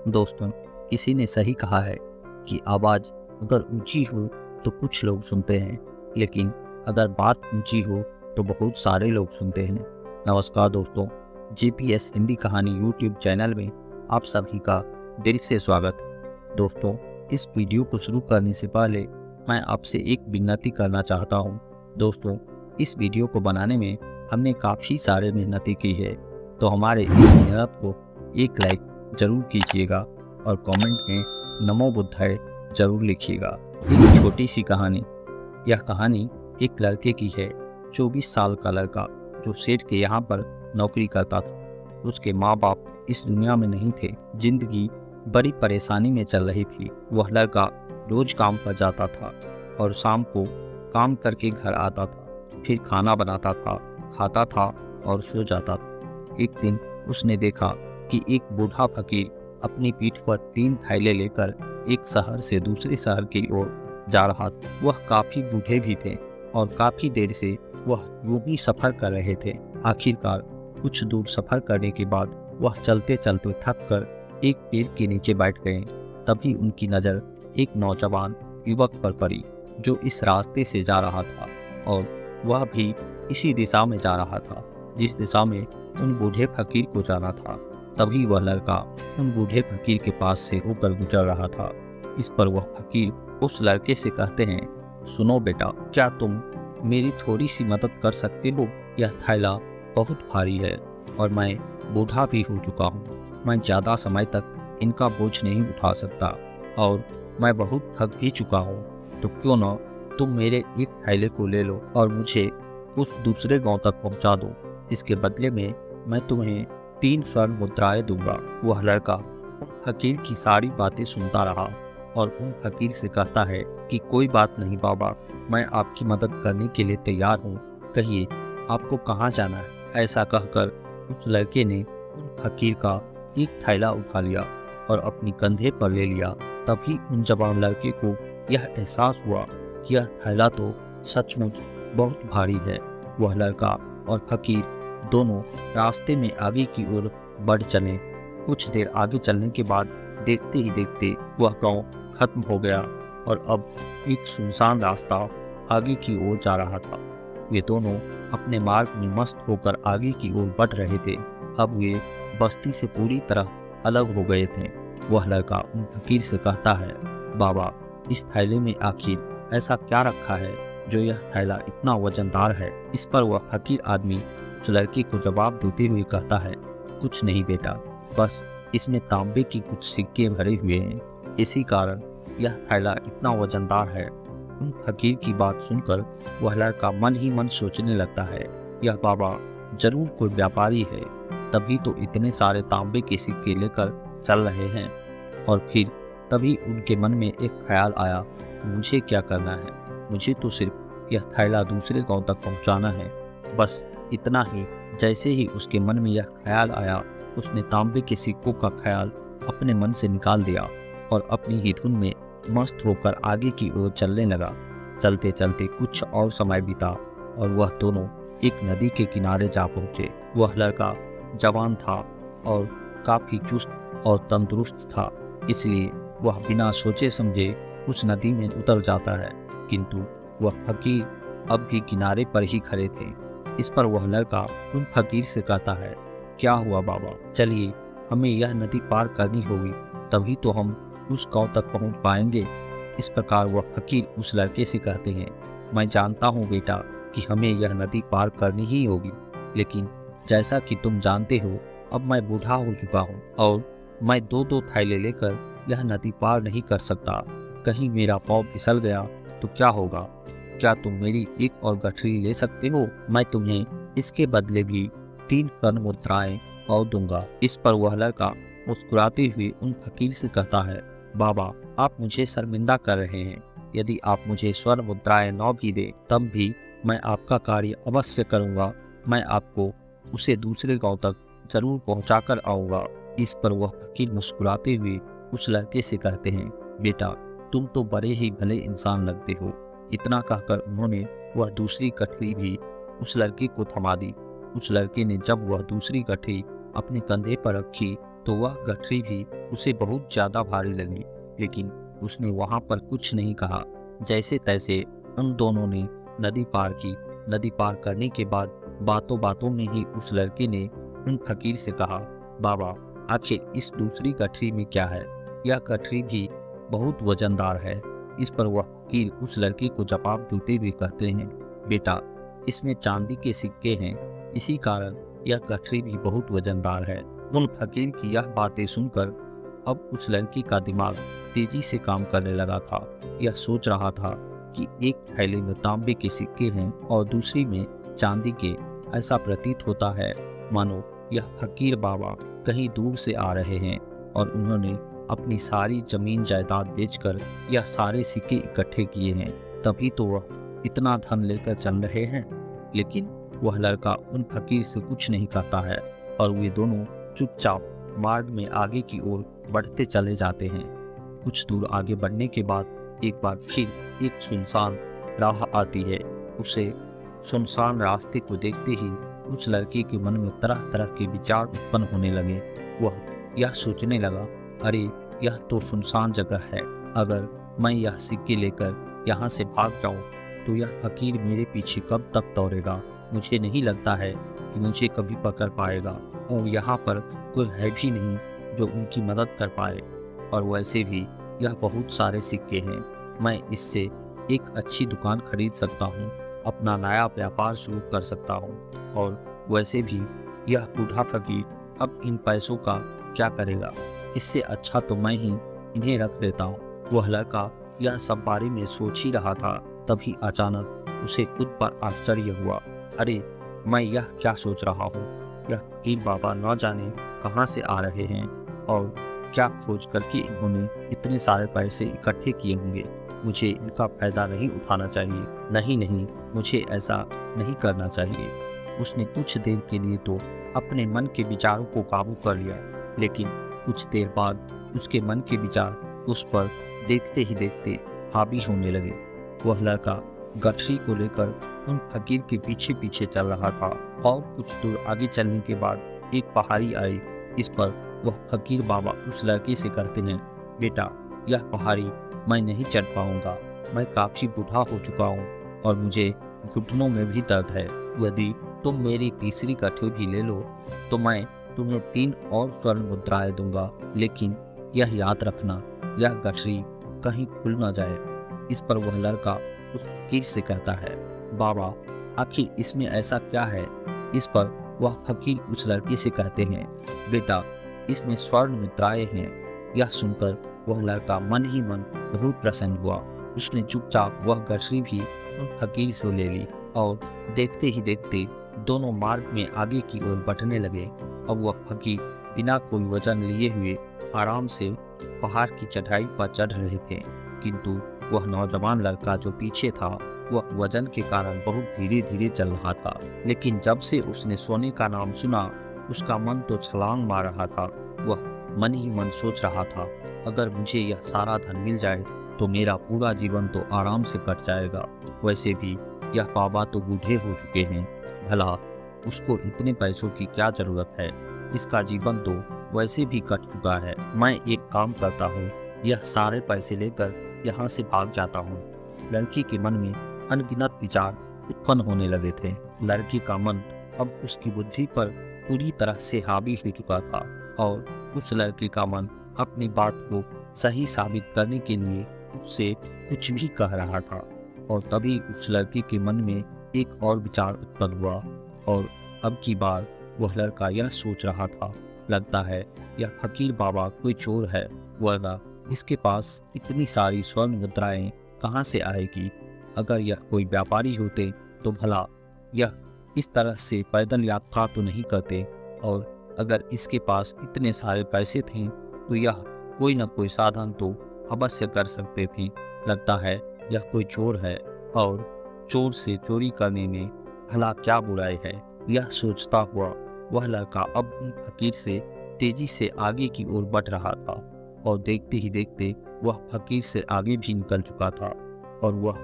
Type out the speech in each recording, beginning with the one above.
दोस्तों, किसी ने सही कहा है कि आवाज़ अगर ऊंची हो तो कुछ लोग सुनते हैं, लेकिन अगर बात ऊंची हो तो बहुत सारे लोग सुनते हैं। नमस्कार दोस्तों, जीपीएस हिंदी कहानी यूट्यूब चैनल में आप सभी का दिल से स्वागत। दोस्तों, इस वीडियो को शुरू करने से पहले मैं आपसे एक विनती करना चाहता हूं। दोस्तों, इस वीडियो को बनाने में हमने काफ़ी सारे मेहनती की है, तो हमारे इस मेहनत को एक लाइक जरूर कीजिएगा और कमेंट में नमो बुद्धाय जरूर लिखिएगा। एक छोटी सी कहानी। यह कहानी एक लड़के की है। 24 साल का लड़का जो सेठ के यहाँ पर नौकरी करता था। उसके माँ बाप इस दुनिया में नहीं थे। जिंदगी बड़ी परेशानी में चल रही थी। वह लड़का रोज काम पर जाता था और शाम को काम करके घर आता था, फिर खाना बनाता था, खाता था और सो जाता था। एक दिन उसने देखा कि एक बूढ़ा फकीर अपनी पीठ पर 3 थैले लेकर एक शहर से दूसरे शहर की ओर जा रहा था। वह काफी बूढ़े भी थे और काफी देर से वह यूं ही सफर कर रहे थे। आखिरकार कुछ दूर सफर करने के बाद वह चलते चलते थक कर एक पेड़ के नीचे बैठ गए। तभी उनकी नज़र एक नौजवान युवक पर पड़ी जो इस रास्ते से जा रहा था और वह भी इसी दिशा में जा रहा था जिस दिशा में उन बूढ़े फकीर को जाना था। तभी वह लड़का उन बूढ़े फकीर के पास से होकर गुजर रहा था। इस पर वह फकीर उस लड़के से कहते हैं, सुनो बेटा, क्या तुम मेरी थोड़ी सी मदद कर सकते हो? यह थैला बहुत भारी है और मैं बूढ़ा भी हो चुका हूँ। मैं ज़्यादा समय तक इनका बोझ नहीं उठा सकता और मैं बहुत थक भी चुका हूँ। तो क्यों ना तुम मेरे एक थैले को ले लो और मुझे उस दूसरे गांव तक पहुँचा दो। इसके बदले में मैं तुम्हें 3 स्वर्ण मुद्राएं दूंगा। वह लड़का उन फकीर की सारी बातें सुनता रहा और उन फकीर से कहता है कि कोई बात नहीं बाबा, मैं आपकी मदद करने के लिए तैयार हूँ। कहिए आपको कहाँ जाना है? ऐसा कहकर उस लड़के ने उन फकीर का एक थैला उठा लिया और अपनी कंधे पर ले लिया। तभी उन जवान लड़के को यह एहसास हुआ कि यह थैला तो सचमुच बहुत भारी है। वह लड़का और फकीर दोनों रास्ते में आगे की ओर बढ़ चले। कुछ देर आगे चलने के बाद देखते ही देखते वह गांव खत्म हो गया और अब एक सुनसान रास्ता आगे की ओर जा रहा था। वे दोनों अपने मार्ग में मस्त होकर आगे की ओर बढ़ रहे थे। अब वे बस्ती से पूरी तरह अलग हो गए थे। वह लड़का उन फकीर से कहता है, बाबा, इस थैले में आखिर ऐसा क्या रखा है जो यह थैला इतना वजनदार है? इस पर वह फकीर आदमी उस लड़के को जवाब देते हुए कहता है, कुछ नहीं बेटा, बस इसमें तांबे की कुछ सिक्के भरे हुए हैं, इसी कारण यह थैला इतना वजनदार है। उन फकीर की बात सुनकर वह लड़का मन ही मन सोचने लगता है, यह बाबा जरूर कोई व्यापारी है, तभी तो इतने सारे तांबे के सिक्के लेकर चल रहे हैं। और फिर तभी उनके मन में एक ख्याल आया, मुझे क्या करना है? मुझे तो सिर्फ यह थैला दूसरे गांव तक पहुंचाना है, बस इतना ही। जैसे ही उसके मन में यह ख्याल आया, उसने तांबे के सिक्कों का ख्याल अपने मन से निकाल दिया और अपनी ही धुन में मस्त होकर आगे की ओर चलने लगा। चलते चलते कुछ और समय बीता और वह दोनों एक नदी के किनारे जा पहुंचे। वह लड़का जवान था और काफी चुस्त और तंदुरुस्त था, इसलिए वह बिना सोचे समझे उस नदी में उतर जाता है। किंतु वह फकीर अब भी किनारे पर ही खड़े थे। इस पर वह लड़का उन फकीर से कहता है, क्या हुआ बाबा, चलिए हमें यह नदी पार करनी होगी, तभी तो हम उस गांव तक पहुंच पाएंगे। इस प्रकार वह फकीर उस लड़के से कहते हैं, मैं जानता हूं बेटा कि हमें यह नदी पार करनी ही होगी, लेकिन जैसा कि तुम जानते हो अब मैं बूढ़ा हो चुका हूं और मैं 2-2 थैले लेकर यह नदी पार नहीं कर सकता। कहीं मेरा पाँव फिसल गया तो क्या होगा? क्या तुम मेरी एक और गठरी ले सकते हो? मैं तुम्हें इसके बदले भी 3 स्वर्ण मुद्राएं और दूंगा। इस पर वह लड़का मुस्कुराते हुए उन फकीर से कहता है, बाबा, आप मुझे शर्मिंदा कर रहे हैं। यदि आप मुझे स्वर्ण मुद्राएं न भी दे तब भी मैं आपका कार्य अवश्य करूंगा। मैं आपको उसे दूसरे गांव तक जरूर पहुंचा कर आऊंगा। इस पर वह फकीर मुस्कुराते हुए उस लड़के से कहते हैं, बेटा, तुम तो बड़े ही भले इंसान लगते हो। इतना कहकर उन्होंने वह दूसरी गठरी भी उस लड़के को थमा दी। उस लड़के ने जब वह दूसरी गठरी अपने कंधे पर रखी तो वह गठरी भी उसे बहुत ज्यादा भारी लगी, लेकिन उसने वहां पर कुछ नहीं कहा। जैसे तैसे उन दोनों ने नदी पार की। नदी पार करने के बाद बातों बातों में ही उस लड़के ने उन फकीर से कहा, बाबा, आखिर इस दूसरी गठरी में क्या है? यह गठरी भी बहुत वजनदार है। इस पर वह फकीर उस लड़के को जवाब देते हुए कहते हैं, बेटा, इसमें चांदी के सिक्के हैं, इसी कारण यह गठरी भी बहुत वजनदार है। उन फकीर की यह बातें सुनकर अब उस लड़की का दिमाग तेजी से काम करने लगा था। यह सोच रहा था कि एक थैले में तांबे के सिक्के हैं और दूसरी में चांदी के। ऐसा प्रतीत होता है मानो यह फकीर बाबा कहीं दूर से आ रहे हैं और उन्होंने अपनी सारी जमीन जायदाद बेचकर यह सारे सिक्के इकट्ठे किए हैं, तभी तो वह इतना धन लेकर चल रहे हैं। लेकिन वह लड़का उन फकीर से कुछ नहीं कहता है और वे दोनों चुपचाप मार्ग में आगे की ओर बढ़ते चले जाते हैं। कुछ दूर आगे बढ़ने के बाद एक बार फिर एक सुनसान राह आती है। उसे सुनसान रास्ते को देखते ही उस लड़के के मन में तरह तरह के विचार उत्पन्न होने लगे। वह यह सोचने लगा, अरे यह तो सुनसान जगह है, अगर मैं यह सिक्के लेकर यहाँ से भाग जाऊँ तो यह फकीर मेरे पीछे कब तक दौड़ेगा। मुझे नहीं लगता है कि मुझे कभी पकड़ पाएगा और यहाँ पर कोई है भी नहीं जो उनकी मदद कर पाए। और वैसे भी यह बहुत सारे सिक्के हैं, मैं इससे एक अच्छी दुकान खरीद सकता हूँ, अपना नया व्यापार शुरू कर सकता हूँ। और वैसे भी यह बूढ़ा फकीर अब इन पैसों का क्या करेगा? इससे अच्छा तो मैं ही इन्हें रख देता हूँ। वह लड़का यह सब बारे में सोच ही रहा था, तभी अचानक उसे खुद पर आश्चर्य हुआ। अरे, मैं यह क्या सोच रहा हूँ? यह फकीर बाबा न जाने कहाँ से आ रहे हैं और क्या खोज करके इन्होंने इतने सारे पैसे इकट्ठे किए होंगे। मुझे इनका फायदा नहीं उठाना चाहिए। नहीं नहीं, मुझे ऐसा नहीं करना चाहिए। उसने कुछ देर के लिए तो अपने मन के विचारों को काबू कर लिया, लेकिन कुछ देर बाद उसके मन के विचार उस पर देखते ही देखते हावी होने लगे। वह लड़का गठरी को लेकर उन फकीर के पीछे पीछे चल रहा था और कुछ दूर आगे चलने के बाद एक पहाड़ी आई। इस पर वह फकीर बाबा उस लड़के से कहते हैं, बेटा, यह पहाड़ी मैं नहीं चढ़ पाऊंगा। मैं काफी बूढ़ा हो चुका हूँ और मुझे घुटनों में भी दर्द है। यदि तुम मेरी तीसरी गठरी भी ले लो तो मैं तुम्हें 3 और स्वर्ण मुद्राएं दूंगा, लेकिन यह याद रखना, यह गठरी कहीं खुल न जाए। इस पर वह लड़का उस फकीर से कहता है, बाबा, आखिर इसमें ऐसा क्या है? इस पर वह फकीर उस लड़के से कहते हैं, बेटा, इसमें स्वर्ण मुद्राएं हैं। यह सुनकर वह लड़का मन ही मन बहुत प्रसन्न हुआ। उसने चुपचाप वह गठरी भी उन फकीर से ले ली और देखते ही देखते दोनों मार्ग में आगे की ओर बढ़ने लगे। अब वह फकीर बिना कोई वजन लिए हुए आराम से पहाड़ की चढ़ाई पर चढ़ रहे थे, किंतु वह नौजवान लड़का जो पीछे था वह वजन के कारण बहुत धीरे धीरे चल रहा था। लेकिन जब से उसने सोने का नाम सुना उसका मन तो छलांग मार रहा था। वह मन ही मन सोच रहा था, अगर मुझे यह सारा धन मिल जाए तो मेरा पूरा जीवन तो आराम से कट जाएगा। वैसे भी यह बाबा तो बूढ़े हो चुके हैं, भला उसको इतने पैसों की क्या जरूरत है? इसका जीवन तो वैसे भी कट चुका है। मैं एक काम करता हूँ, यह सारे पैसे लेकर यहाँ से भाग जाता हूँ। लड़की के मन में अनगिनत विचार उत्पन्न होने लगे थे। लड़की का मन अब उसकी बुद्धि पर पूरी तरह से हावी हो चुका था और उस लड़के का मन अपनी बात को सही साबित करने के लिए उससे कुछ भी कह रहा था। और तभी उस लड़के के मन में एक और विचार उत्पन्न हुआ और अब की बार वह लड़का यह सोच रहा था, लगता है यह फकीर बाबा कोई चोर है, वरना इसके पास इतनी सारी स्वर्ण मुद्राएं कहाँ से आएगी? अगर यह कोई व्यापारी होते तो भला यह इस तरह से पैदल यात्रा तो नहीं करते, और अगर इसके पास इतने सारे पैसे थे तो यह कोई न कोई साधन तो अवश्य कर सकते थे। लगता है यह कोई चोर है और चोर से चोरी करने में भला क्या बुराई है? यह सोचता हुआ वह लड़का अब उन फकीर से तेजी से आगे की ओर बढ़ रहा था और देखते ही देखते वह फकीर से आगे भी निकल चुका था। और वह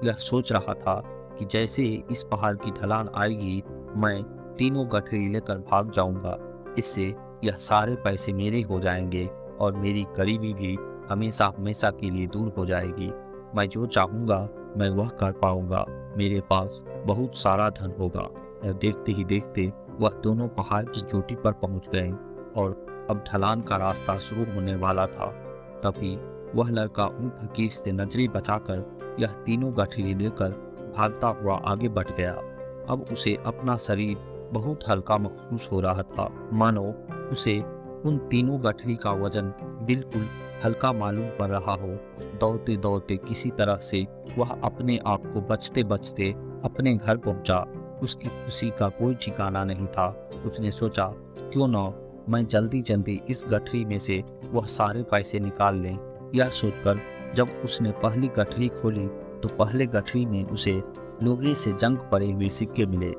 यह सोच रहा था कि जैसे ही इस पहाड़ की ढलान आएगी मैं तीनों गठरी लेकर भाग जाऊंगा, इससे यह सारे पैसे मेरे हो जाएंगे और मेरी गरीबी भी हमेशा हमेशा के लिए दूर हो जाएगी। मैं जो चाहूँगा मैं वह कर पाऊँगा। मेरे पास बहुत सारा धन होगा। और देखते ही देखते वह दोनों पहाड़ की चोटी पर पहुँच गए और अब ढलान का रास्ता शुरू होने वाला था। तभी वह लड़का उन फकीर से नजरें बचाकर यह तीनों गठरी लेकर भागता हुआ आगे बढ़ गया। अब उसे अपना शरीर बहुत हल्का महसूस हो रहा था, मानो उसे उन तीनों गठरी का वजन बिल्कुल हल्का मालूम पड़ रहा हो। दौड़ते दौड़ते किसी तरह से वह अपने आप को बचते बचते अपने घर पहुंचा। उसकी खुशी का कोई ठिकाना नहीं था। उसने सोचा, क्यों न मैं जल्दी जल्दी इस गठरी में से वह सारे पैसे निकाल लें। यह सोचकर जब उसने पहली गठरी खोली तो पहले गठरी में उसे लोहे से जंग पड़े हुए सिक्के मिले।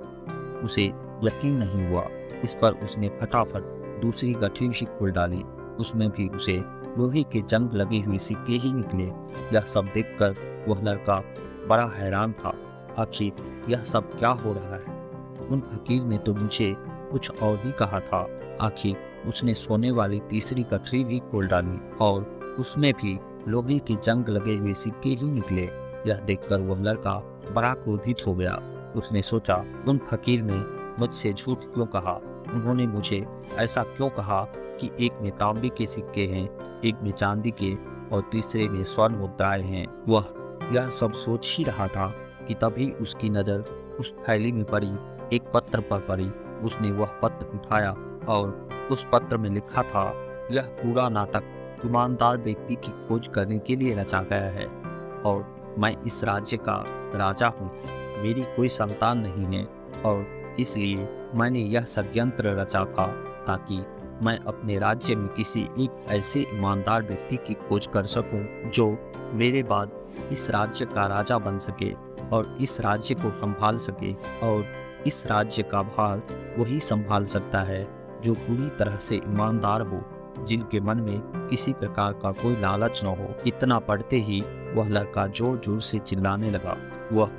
उसे यकीन नहीं हुआ। इस पर उसने फटाफट दूसरी गठरी भी खोल डाली। उसमें भी उसे लोहे के जंग लगे हुए सिक्के ही निकले। यह सब देखकर वह लड़का बड़ा हैरान था। आखिर यह सब क्या हो रहा है? उन फकीर ने तो मुझे कुछ और ही कहा था। आखिर उसने सोने वाली तीसरी गठरी भी खोल डाली और उसमें भी लोहे के जंग लगे हुए सिक्के ही निकले। यह देखकर वह लड़का बड़ा क्रोधित हो गया। उसने सोचा, उन फकीर ने मुझसे झूठ क्यों कहा? उन्होंने मुझे ऐसा क्यों कहा कि एक में तांबे के सिक्के हैं, एक में चांदी के और तीसरे में स्वर्ण मुद्राएं हैं। वह यह सब सोच ही रहा था कि तभी उसकी नज़र उस थैली में पड़ी एक पत्र पर पड़ी। उसने वह पत्र उठाया और उस पत्र में लिखा था, यह पूरा नाटक ईमानदार व्यक्ति की खोज करने के लिए रचा गया है और मैं इस राज्य का राजा हूँ। मेरी कोई संतान नहीं है और इसलिए मैंने यह षड्यंत्र रचा था ताकि मैं अपने राज्य में किसी एक ऐसे ईमानदार व्यक्ति की खोज कर सकूं जो मेरे बाद इस राज्य का राजा बन सके और इस राज्य को संभाल सके। और इस राज्य का भार वही संभाल सकता है जो पूरी तरह से ईमानदार हो, जिनके मन में किसी प्रकार का कोई लालच न हो। इतना पढ़ते ही वह लड़का जोर जोर से चिल्लाने लगा। वह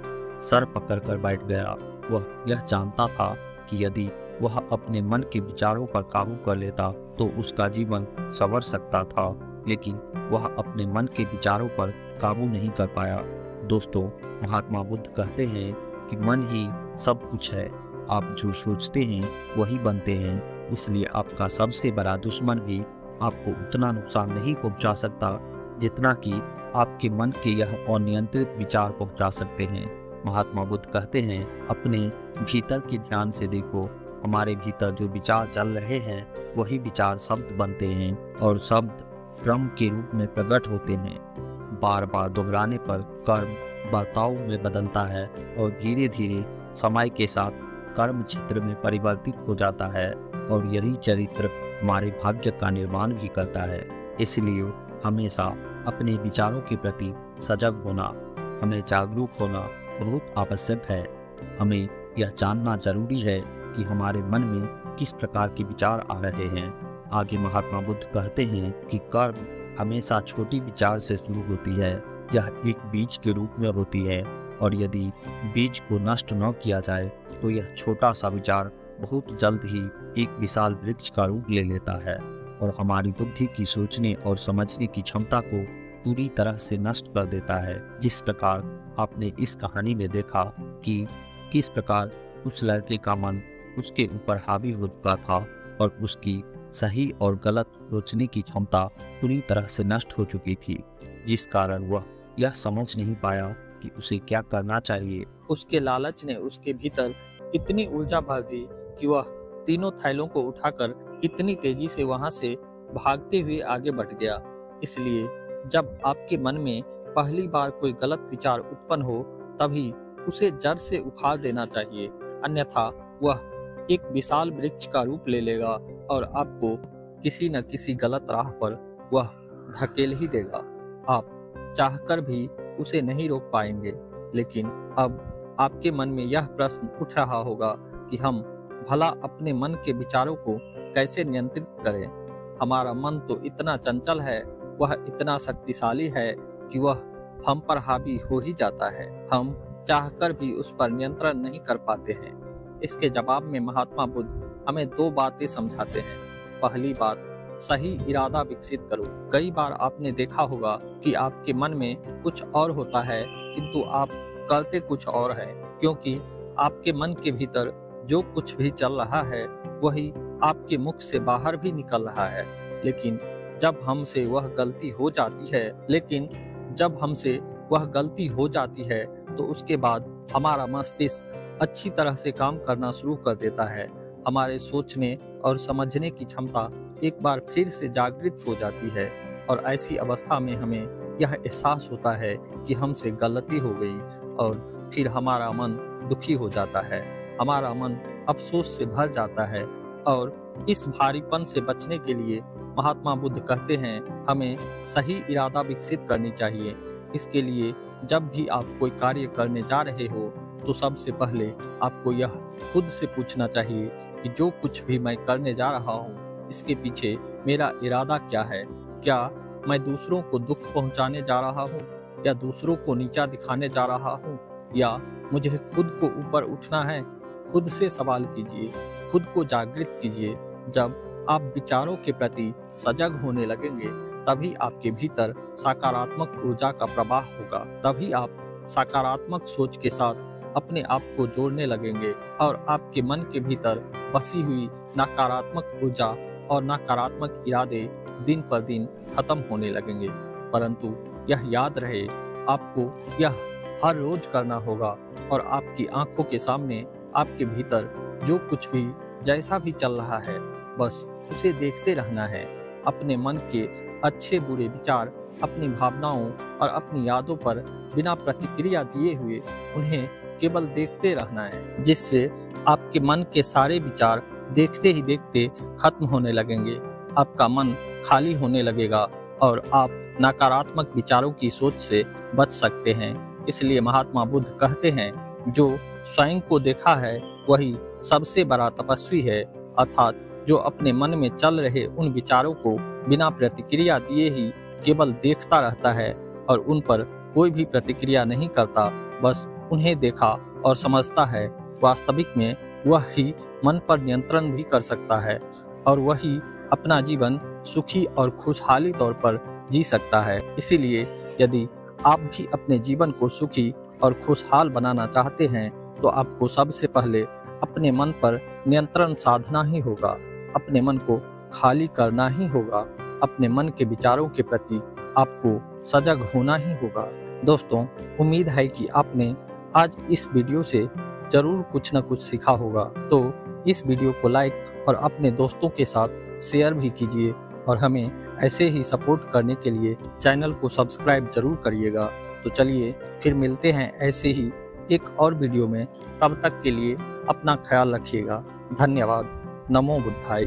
सर पकड़कर बैठ गया। वह यह जानता था कि यदि वह अपने मन के विचारों पर काबू कर लेता तो उसका जीवन संवर सकता था, लेकिन वह अपने मन के विचारों पर काबू नहीं कर पाया। दोस्तों, महात्मा बुद्ध कहते हैं कि मन ही सब कुछ है। आप जो सोचते हैं वही बनते हैं। इसलिए आपका सबसे बड़ा दुश्मन भी आपको उतना नुकसान नहीं पहुंचा सकता जितना कि आपके मन के यह अनियंत्रित विचार पहुंचा सकते हैं। महात्मा बुद्ध कहते हैं, अपने भीतर के ध्यान से देखो। हमारे भीतर जो विचार चल रहे हैं वही विचार शब्द बनते हैं और शब्द क्रम के रूप में प्रकट होते हैं। बार बार दोहराने पर कर्म बर्ताव में बदलता है और धीरे धीरे समय के साथ कर्म चित्र में परिवर्तित हो जाता है और यही चरित्र हमारे भाग्य का निर्माण भी करता है। इसलिए हमेशा अपने विचारों के प्रति सजग होना, हमें जागरूक होना बहुत आवश्यक है। हमें यह जानना जरूरी है कि हमारे मन में किस प्रकार के विचार आ रहे हैं। आगे महात्मा बुद्ध कहते हैं कि कर्म हमेशा छोटी विचार से शुरू होती है। यह एक बीज के रूप में होती है और यदि बीज को नष्ट न किया जाए तो यह छोटा सा विचार बहुत जल्द ही एक विशाल वृक्ष का रूप ले लेता है और हमारी बुद्धि की सोचने और समझने की क्षमता को पूरी तरह से नष्ट कर देता है। जिस प्रकार आपने इस कहानी में देखा कि किस प्रकार उस लड़के का मन उसके ऊपर हावी हो चुका था और उसकी सही और गलत सोचने की क्षमता पूरी तरह से नष्ट हो चुकी थी, जिस कारण वह यह समझ नहीं पाया कि उसे क्या करना चाहिए। उसके लालच ने उसके भीतर इतनी ऊर्जा भर दी कि वह तीनों थैलों को उठाकर इतनी तेजी से वहां से भागते हुए आगे बढ़ गया। इसलिए जब आपके मन में पहली बार कोई गलत विचार उत्पन्न हो तभी उसे जड़ से उखाड़ देना चाहिए, अन्यथा वह एक विशाल वृक्ष का रूप ले लेगा और आपको किसी न किसी गलत राह पर वह धकेल ही देगा। आप चाहकर भी उसे नहीं रोक पाएंगे। लेकिन अब आपके मन में यह प्रश्न उठ रहा होगा कि हम भला अपने मन के विचारों को कैसे नियंत्रित करें। हमारा मन तो इतना चंचल है, वह इतना शक्तिशाली है कि वह हम पर हावी हो ही जाता है। हम चाहकर भी उस पर नियंत्रण नहीं कर पाते हैं। इसके जवाब में महात्मा बुद्ध हमें दो बातें समझाते हैं। पहली बात, सही इरादा विकसित करो। कई बार आपने देखा होगा कि आपके मन में कुछ और होता है किंतु आप करते कुछ और है, क्योंकि आपके मन के भीतर जो कुछ भी चल रहा है वही आपके मुख से बाहर भी निकल रहा है। लेकिन जब हमसे वह गलती हो जाती है तो उसके बाद हमारा मस्तिष्क अच्छी तरह से काम करना शुरू कर देता है। हमारे सोचने और समझने की क्षमता एक बार फिर से जागृत हो जाती है और ऐसी अवस्था में हमें यह एहसास होता है कि हमसे गलती हो गई और फिर हमारा मन दुखी हो जाता है, हमारा मन अफसोस से भर जाता है। और इस भारीपन से बचने के लिए महात्मा बुद्ध कहते हैं हमें सही इरादा विकसित करनी चाहिए। इसके लिए जब भी आप कोई कार्य करने जा रहे हो तो सबसे पहले आपको यह खुद से पूछना चाहिए कि जो कुछ भी मैं करने जा रहा हूँ इसके पीछे मेरा इरादा क्या है। क्या मैं दूसरों को दुख पहुँचाने जा रहा हूँ या दूसरों को नीचा दिखाने जा रहा हूँ, या मुझे खुद को ऊपर उठना है। खुद से सवाल कीजिए, खुद को जागृत कीजिए। जब आप विचारों के प्रति सजग होने लगेंगे तभी आपके भीतर सकारात्मक ऊर्जा का प्रवाह होगा। तभी आप सकारात्मक सोच के साथ अपने आप को जोड़ने लगेंगे और आपके मन के भीतर बसी हुई नकारात्मक ऊर्जा और नकारात्मक इरादे दिन पर दिन खत्म होने लगेंगे। परंतु यह याद रहे, आपको यह हर रोज करना होगा और आपकी आंखों के सामने आपके भीतर जो कुछ भी जैसा भी चल रहा है बस उसे देखते रहना है। अपने मन के अच्छे बुरे विचार, अपनी भावनाओं और अपनी यादों पर बिना प्रतिक्रिया दिए हुए उन्हें केवल देखते रहना है, जिससे आपके मन के सारे विचार देखते ही देखते खत्म होने लगेंगे। आपका मन खाली होने लगेगा और आप नकारात्मक विचारों की सोच से बच सकते हैं। इसलिए महात्मा बुद्ध कहते हैं जो स्वयं को देखा है वही सबसे बड़ा तपस्वी है, अर्थात जो अपने मन में चल रहे उन विचारों को बिना प्रतिक्रिया दिए ही केवल देखता रहता है और उन पर कोई भी प्रतिक्रिया नहीं करता, बस उन्हें देखा और समझता है। वास्तविक में वह ही मन पर नियंत्रण भी कर सकता है और वही अपना जीवन सुखी और खुशहाली तौर पर जी सकता है। इसीलिए यदि आप भी अपने जीवन को सुखी और खुशहाल बनाना चाहते हैं तो आपको सबसे पहले अपने मन पर नियंत्रण साधना ही होगा, अपने मन को खाली करना ही होगा, अपने मन के विचारों के प्रति आपको सजग होना ही होगा। दोस्तों, उम्मीद है कि आपने आज इस वीडियो से जरूर कुछ न कुछ सीखा होगा। तो इस वीडियो को लाइक और अपने दोस्तों के साथ शेयर भी कीजिए और हमें ऐसे ही सपोर्ट करने के लिए चैनल को सब्सक्राइब जरूर करिएगा। तो चलिए फिर मिलते हैं ऐसे ही एक और वीडियो में। तब तक के लिए अपना ख्याल रखिएगा। धन्यवाद। नमो बुद्धाय।